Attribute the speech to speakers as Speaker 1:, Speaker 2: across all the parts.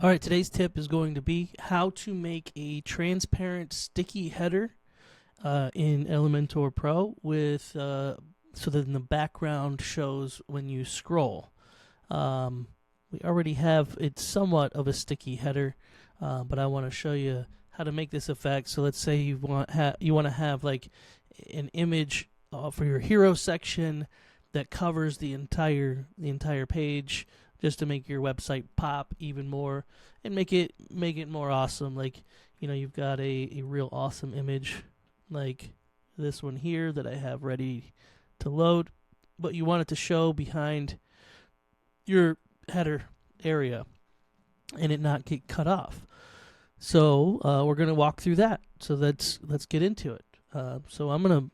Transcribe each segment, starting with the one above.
Speaker 1: All right, today's tip is going to be how to make a transparent sticky header in Elementor Pro with so that the background shows when you scroll. We already have it somewhat of a sticky header, but I want to show you how to make this effect. So let's say you want to have like an image for your hero section that covers the entire page, just to make your website pop even more and make it more awesome. Like, you know, you've got a real awesome image like this one here that I have ready to load, but you want it to show behind your header area and it not get cut off. So we're going to walk through that. So let's get into it. So I'm going to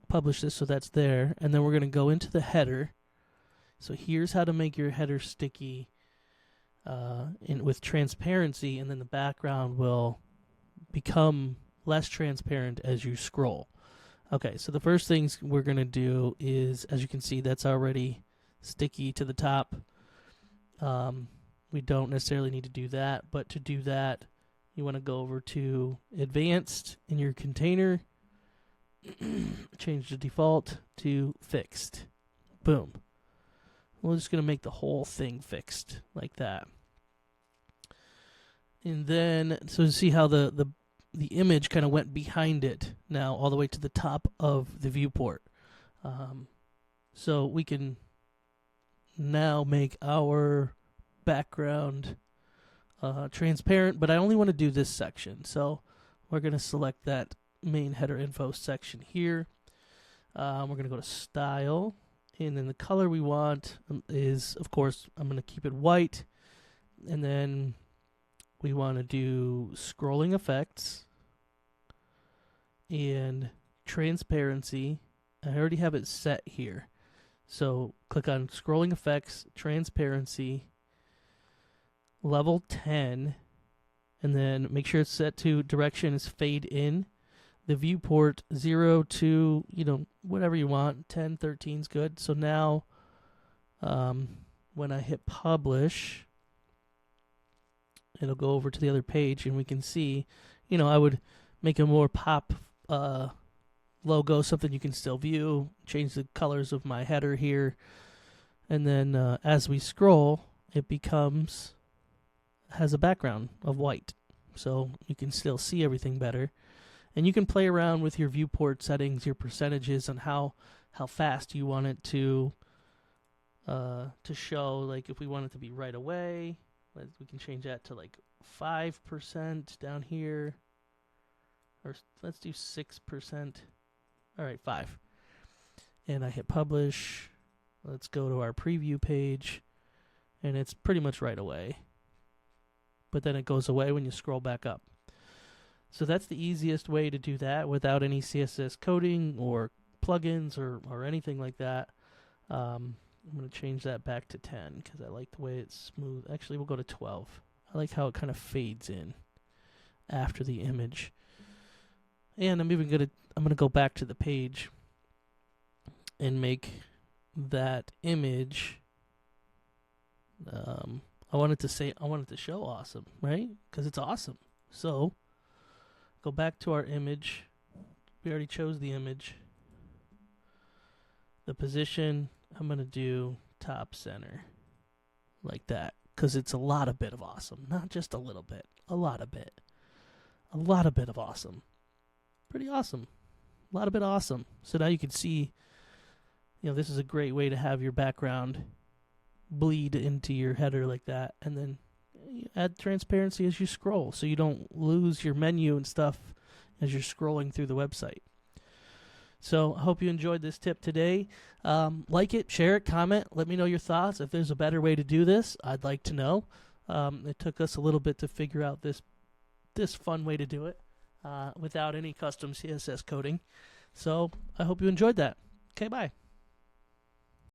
Speaker 1: publish this so that's there, and then we're going to go into the header. So here's how to make your header sticky with transparency, and then the background will become less transparent as you scroll. Okay, so the first things we're going to do is, as you can see, that's already sticky to the top. We don't necessarily need to do that, but to do that, you want to go over to Advanced in your container, change the default to Fixed. Boom. We're just going to make the whole thing fixed like that. And then, so see how the image kind of went behind it now all the way to the top of the viewport. So we can now make our background transparent, but I only want to do this section. So we're going to select that main header info section here. We're going to go to Style. And then the color we want is, of course, I'm going to keep it white. And then we want to do scrolling effects and transparency. I already have it set here. So click on scrolling effects, transparency, level 10. And then make sure it's set to direction is fade in. The viewport 0 to, whatever you want. 10, 13 is good. So now when I hit publish, it'll go over to the other page and we can see, I would make a more pop logo, something you can still view, change the colors of my header here. And then as we scroll, it has a background of white. So you can still see everything better. And you can play around with your viewport settings, your percentages, and how fast you want it to show. Like if we want it to be right away, we can change that to like 5% down here, or let's do 6%. All right, 5. And I hit publish. Let's go to our preview page, and it's pretty much right away. But then it goes away when you scroll back up. So that's the easiest way to do that without any CSS coding or plugins or anything like that. I'm going to change that back to 10 because I like the way it's smooth. Actually, we'll go to 12. I like how it kind of fades in after the image. And I'm going to go back to the page and make that image. I want it to show awesome, right? Because it's awesome. So go back to our image. We already chose the image. The position, I'm going to do top center. Like that. Because it's a lot of bit of awesome. Not just a little bit. A lot of bit. A lot of bit of awesome. Pretty awesome. A lot of bit awesome. So now you can see, this is a great way to have your background bleed into your header like that. And then add transparency as you scroll so you don't lose your menu and stuff as you're scrolling through the website. So I hope you enjoyed this tip today. Like it, share it, comment, let me know your thoughts. If there's a better way to do this, I'd like to know. It took us a little bit to figure out this fun way to do it without any custom CSS coding. So I hope you enjoyed that. Okay, bye.